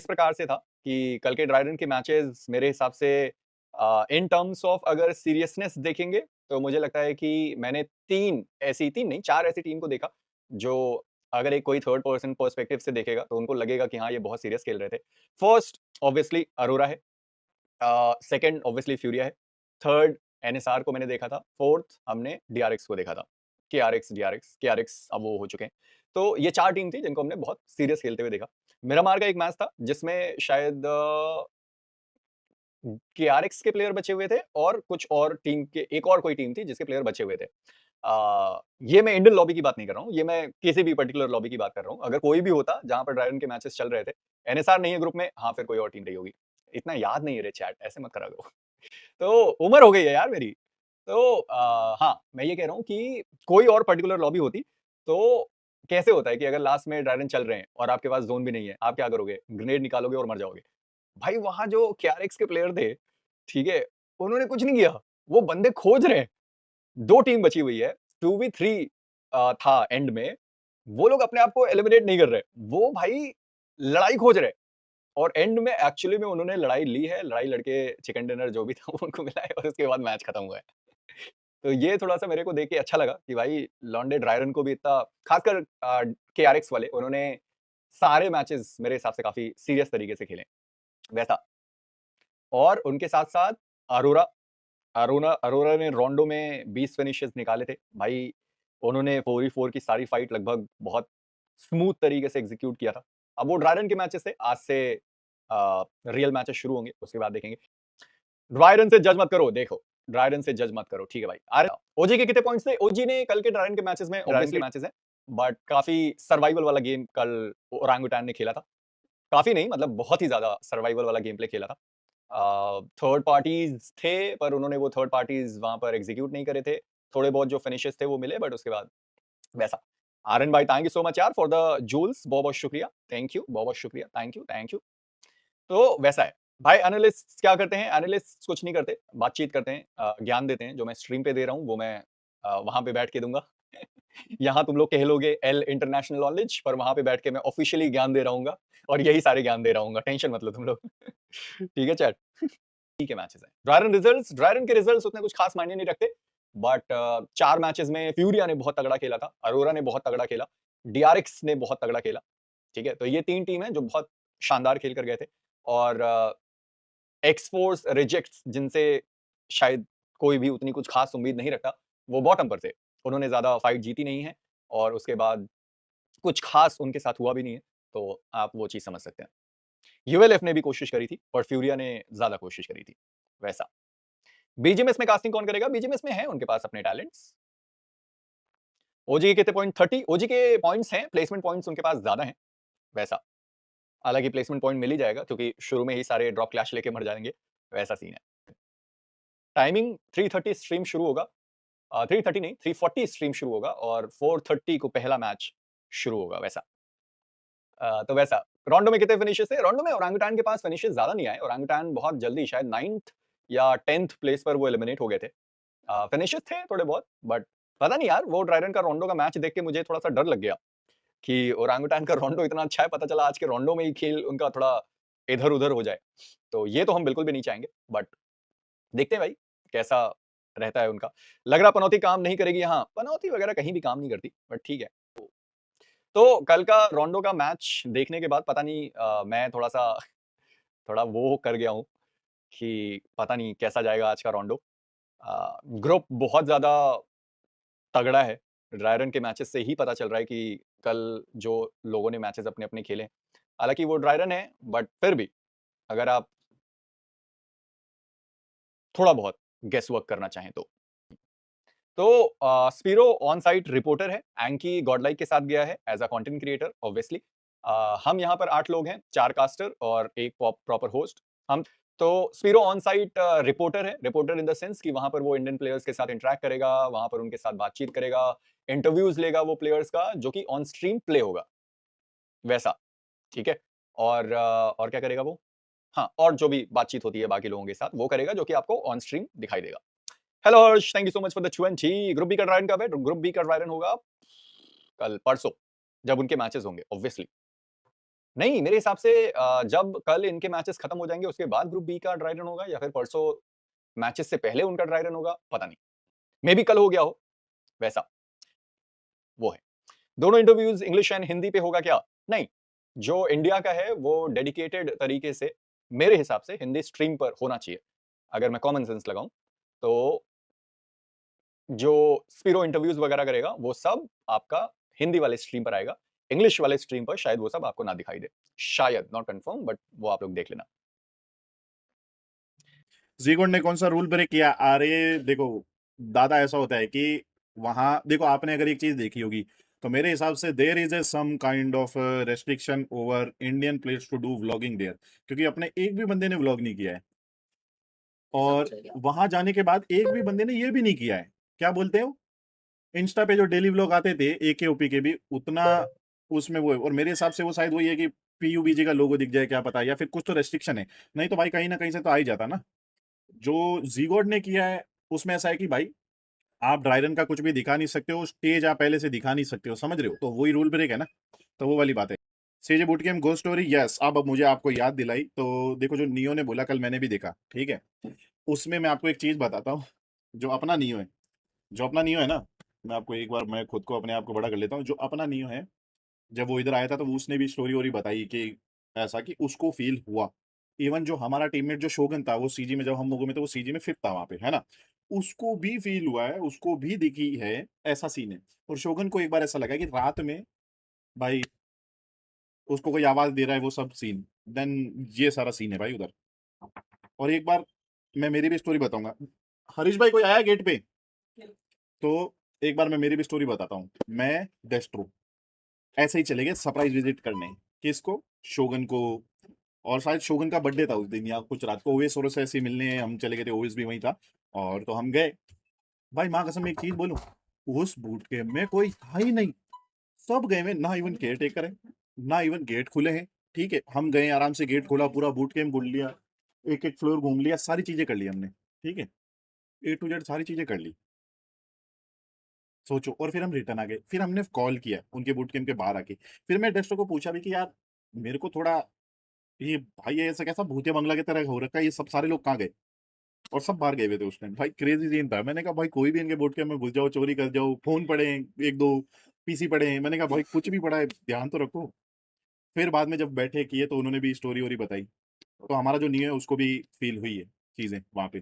प्रकार से था कि कल के ड्राइडन के मैचेस मेरे हिसाब से इन टर्म्स ऑफ अगर सीरियसनेस देखेंगे तो मुझे लगता है कि मैंने 3 नहीं 4 ऐसी टीम को देखा जो अगर एक कोई थर्ड पर्सन पर्सपेक्टिव से देखेगा तो उनको लगेगा कि हाँ, ये बहुत सीरियस खेल रहे थे। फर्स्ट ऑब्वियसली अरोरा है, सेकंड ऑब्वियसली फ्यूरिया है, थर्ड एनएसआर को मैंने देखा था, फोर्थ हमने डीआरएक्स को देखा था। केआरएक्स अब वो हो चुके हैं। तो ये 4 टीम थी जिनको हमने बहुत सीरियस खेलते हुए देखा। मिरामार का एक मैच था जिसमें शायद केआरएक्स के प्लेयर बचे हुए थे और कुछ और टीम के एक और कोई टीम थी जिसके प्लेयर बचे हुए थे। ये मैं इंडियन लॉबी की बात नहीं कर रहा हूँ, ये मैं किसी भी पर्टिकुलर लॉबी की बात कर रहा हूँ। अगर कोई भी होता जहाँ पर ड्राइडन के मैचेस चल रहे थे, एनएसआर नहीं है ग्रुप में, हाँ, फिर कोई और टीम रही होगी। इतना याद नहीं है रे चैट, ऐसे मत करा करो। तो उम्र हो गई है यार मेरी। तो हाँ, मैं ये कह रहा हूँ कि कोई और पर्टिकुलर लॉबी होती, तो कैसे होता है कि अगर लास्ट में ड्राइडन चल रहे हैं और आपके पास ज़ोन भी नहीं है, आप क्या करोगे? ग्रेनेड निकालोगे और मर जाओगे। भाई वहाँ जो केआरएक्स के प्लेयर थे, ठीक है? उन्होंने कुछ नहीं किया, वो बंदे खोज रहे हैं। 2 टीम बची हुई है, 2v3 था एंड में, वो लोग अपने आप को एलिमिनेट नहीं कर रहे। वो भाई लड़ाई खोज रहे हैं और एंड में एक्चुअली में उन्होंने लड़ाई ली है, लड़ाई लड़के चिकन डिनर जो भी था वो उनको मिला है और उसके बाद मैच खत्म हुआ है। तो ये थोड़ा-सा मेरे को देख के अच्छा लगा कि भाई लॉन्डे ड्रायरन को भी इतना खासकर केआरएक्स वाले उन्होंने सारे मैचेस मेरे हिसाब से काफ़ी सीरियस तरीके से खेले, वैसा। और उनके साथ-साथ अरोरा अरोरा ने रोंडो में 20 फिनिशेस निकाले थे। भाई उन्होंने 4v4 की सारी फाइट लगभग बहुत स्मूथ तरीके से एग्ज़ीक्यूट किया था। अब वो ड्रायरन के मैचेस थे, आज से रियल मैचेस शुरू होंगे, उसके बाद देखेंगे। ड्रायरन से जज मत करो, देखो, ड्रायरन से जज मत करो, ठीक है भाई। अरे ओजी के कितने पॉइंट्स थे? ओजी ने कल के ड्रायरन के मैचेस में ऑब्वियसली मैचेस हैं, बट काफ़ी सर्वाइवल वाला गेम कल ओरांगुटान ने खेला था। काफ़ी नहीं मतलब बहुत ही ज़्यादा सर्वाइवल वाला गेम प्ले खेला था। थर्ड पार्टीज़ थे पर उन्होंने वो थर्ड पार्टीज़ वहाँ पर एग्ज़ीक्यूट नहीं करे थे। थोड़े बहुत जो फिनिशेस थे वो मिले बट उसके बाद वैसा। आर्यन भाई थैंक यू सो मच यार फॉर द जूल्स बहुत-बहुत शुक्रिया। थैंक यू, बहुत-बहुत शुक्रिया। Thank you. तो वैसा है। भाई एनालिस्ट्स क्या करते हैं? एनालिस्ट्स कुछ नहीं करते, बातचीत करते हैं, ज्ञान देते हैं। जो मैं स्ट्रीम पे दे रहा हूँ वो मैं वहाँ पे बैठ के दूँगा। यहाँ तुम लोग कह लोगे एल इंटरनेशनल नॉलेज पर वहाँ पे बैठ के मैं ऑफिशियली ज्ञान दे रहा हूँगा और यही सारे ज्ञान दे रहा हूँगा। टेंशन मत लो तुम लोग। ठीक है चैट? ठीक है मैचेस हैं। ड्रायरन के रिजल्ट्स उतने कुछ खास मायने नहीं रखते, बट 4 मैचेस में फ्यूरिया ने बहुत तगड़ा खेला था, अरोरा ने बहुत तगड़ा खेला, डीआरएक्स ने बहुत तगड़ा खेला, ठीक है? तो ये 3 टीम हैं जो बहुत शानदार खेल कर गए थे और एक्स-फोर्स, रिजेक्ट्स जिनसे शायद कोई भी उतनी कुछ खास उम्मीद नहीं रखता, वो बॉटम पर थे। उन्होंने ज़्यादा फाइट जीती नहीं है और उसके बाद कुछ खास उनके साथ हुआ भी नहीं है, तो आप वो चीज़ समझ सकते हैं। यूएलएफ ने भी कोशिश करी थी और फ्यूरिया ने ज़्यादा कोशिश करी थी, वैसा। बीजीएमएस में कास्टिंग कौन करेगा? बीजीएमएस में है उनके पास अपने टैलेंट्स। ओजी के कितने पॉइंट 30 ओजी के पॉइंट्स हैं, प्लेसमेंट पॉइंट्स उनके पास ज़्यादा हैं, वैसा। हालाँकि प्लेसमेंट पॉइंट मिल ही जाएगा क्योंकि शुरू में ही सारे ड्रॉप क्लैश लेके मर जाएँगे, वैसा सीन है। टाइमिंग 3:30 स्ट्रीम शुरू होगा 3:30 नहीं 3:40 स्ट्रीम शुरू होगा और 4:30 को पहला मैच शुरू होगा वैसा। तो वैसा रोंडो में कितने फिनिशेस थे? रोंडो में ओरांगुटान के पास फिनिशेस ज़्यादा नहीं आए। ओरांगुटान बहुत जल्दी शायद 9th या 10th प्लेस पर वो एलिमिनेट हो गए थे। फिनिशेस थे थोड़े बहुत बट पता नहीं यार वो ड्रायरन का रोंडो का मैच देख के मुझे थोड़ा-सा डर लग गया कि ओरांगुटान का रोंडो इतना अच्छा है, पता चला आज के रोंडो में ही खेल उनका थोड़ा इधर-उधर हो जाए। तो ये तो हम बिल्कुल भी नहीं चाहेंगे बट देखते हैं भाई कैसा रहता है उनका। लग रहा पनौती काम नहीं करेगी यहाँ, पनौती वगैरह कहीं भी काम नहीं करती बट ठीक है। तो कल का रोंडो का मैच देखने के बाद पता नहीं मैं थोड़ा-सा थोड़ा वो कर गया हूँ कि पता नहीं कैसा जाएगा आज का रोंडो। ग्रुप बहुत ज़्यादा तगड़ा है। ड्रायरन के मैचेस से ही पता चल रहा है कि कल जो लोगों ने मैचेस अपने-अपने खेले। हालाँकि वो ड्रायरन है बट फिर भी अगर आप थोड़ा बहुत गेस वर्क करना चाहें तो। तो स्पीरो ऑन साइट रिपोर्टर है, एंकी गॉडलाइक के साथ गया है as a content creator obviously. हम यहाँ पर 8 लोग हैं, 4 कास्टर और 1 प्रॉपर होस्ट। हम तो स्पीरो ऑन साइट रिपोर्टर है, रिपोर्टर इन द सेंस कि वहाँ पर वो इंडियन प्लेयर्स के साथ इंटरैक्ट करेगा, वहाँ पर उनके साथ बातचीत करेगा, इंटरव्यूज़ लेगा वो प्लेयर्स का जो कि ऑन स्ट्रीम प्ले होगा, वैसा, ठीक है? और क्या करेगा वो? हाँ, और जो भी बातचीत होती है बाकी लोगों के साथ, वो करेगा जो कि आपको ऑन स्ट्रीम दिखाई देगा। Hello Harsh, thank you so much for the 20। Group B का ड्रायरन कब है? ग्रुप बी का ड्रायरन होगा कल परसों, जब उनके मैचेस होंगे ऑब्वियसली। नहीं, मेरे हिसाब से जब कल इनके मैचेस खत्म हो जाएँगे, उसके बाद ग्रुप बी का ड्राई रन होगा या फिर परसों मैचेस से पहले उनका ड्राई रन होगा, पता नहीं। मेबी कल हो गया हो, वैसा, वो है। दोनों इंटरव्यूज़ इंग्लिश एंड हिंदी पे होगा क्या? नहीं, जो इंडिया का है वो डेडिकेटेड तरीके से मेरे हिसाब से हिंदी स्ट्रीम पर होना चाहिए। अगर मैं कॉमन सेंस लगाऊँ, तो जो स्पिरो इंटरव्यूज़ वगैरह करेगा, वो सब आपका हिंदी वाले स्ट्रीम पर आएगा। इंग्लिश वाले स्ट्रीम पर शायद वो सब आपको ना दिखाई दे। शायद, नॉट कन्फर्म, बट वो आप लोग देख लेना। जीगोड ने कौन सा रूल ब्रेक किया? अरे देखो दादा, ऐसा होता है कि वहां देखो, आपने अगर एक चीज देखी होगी तो मेरे हिसाब से there is a some kind of restriction over Indian players to do vlogging there, क्योंकि अपने एक भी बंदे ने व्लॉग नहीं किया है। और वहां जाने के बाद एक भी बंदे ने ये भी नहीं किया है, क्या बोलते हो, इंस्टा पे जो डेली व्लॉग आते थे एके ओपी के भी उतना उसमें वो है। और मेरे हिसाब से वो शायद वही है कि पीयूबीजी का लोगो दिख जाए, क्या पता, या फिर कुछ तो रेस्ट्रिक्शन है। नहीं तो भाई कहीं ना कहीं से तो आ ही जाता ना। जो जीगोड ने किया है उसमें ऐसा है कि भाई आप ड्राई रन का कुछ भी दिखा नहीं सकते हो, स्टेज आप पहले से दिखा नहीं सकते हो, समझ रहे हो, तो वही रूल ब्रेक है ना। तो वो वाली बात है। सीजे बूट गेम गो स्टोरी, यस। अब मुझे आपको याद दिलाई तो देखो, जो नियो ने बोला कल मैंने भी देखा, ठीक है। उसमें मैं आपको एक चीज बताता हूँ। जो अपना नियो है, जो अपना नियो है ना, मैं आपको एक बार, मैं खुद को अपने आप को बड़ा कर लेता हूँ। जो अपना नियो है, जब वो इधर आया था तो उसने भी स्टोरी वोरी बताई कि ऐसा कि उसको फील हुआ। इवन जो हमारा टीममेट जो शोगन था, वो सीजी में जब हम लोगों में, तो वो सीजी में फिफ्थ था वहां पे, है ना। उसको भी फील हुआ है, उसको भी दिखी है, ऐसा सीन है। और शोगन को एक बार ऐसा लगा कि रात में भाई उसको कोई आवाज दे रहा है, वो सब सीन। देन ये सारा सीन है भाई उधर। और एक बार मैं मेरी भी स्टोरी बताऊंगा। हरीश भाई कोई आया गेट पे? तो एक बार मैं मेरी भी स्टोरी बताता हूँ। मैं डेस्ट्रो ऐसे ही चले गए सरप्राइज विजिट करने। किसको? शोगन को। और शायद शोगन का बर्थडे था उस दिन या कुछ रात को। ओवेस और से ऐसे ही मिलने हम चले गए थे, ओवेस भी वहीं था। और तो हम गए। भाई माँ कसम एक चीज बोलूं, उस बूट कैंप में कोई था ही नहीं। सब गए हुए, ना इवन केयर टेकर है, ना इवन गेट खुले हैं। ठीक है, हम गए आराम से, गेट खोला, पूरा बूट कैंप घूम लिया, एक एक फ्लोर घूम लिया, सारी चीजें कर ली हमने। ठीक है, ए टू जेड सारी चीजें कर ली। सोचो। और फिर हम रिटर्न आ गए। फिर हमने कॉल किया उनके बूट कैंप के बाहर आके। फिर मैं डेस्टो को पूछा भी कि यार मेरे को थोड़ा, ये भाई ये ऐसा कैसा भूतिया बंगला की तरह हो रखा है, ये सब सारे लोग कहाँ गए? और सब बाहर गए हुए थे उस टाइम। भाई क्रेजी सीन था। मैंने कहा भाई कोई भी इनके बोट कैंप में घुस जाओ, चोरी कर जाओ, फोन पड़े हैं, एक दो पीसी पड़े हैं। मैंने कहा भाई कुछ भी पड़ा है ध्यान तो रखो। फिर बाद में जब बैठे किए तो उन्होंने भी स्टोरी वोरी बताई। तो हमारा जो नियो है उसको भी फील हुई है चीजें वहां पे।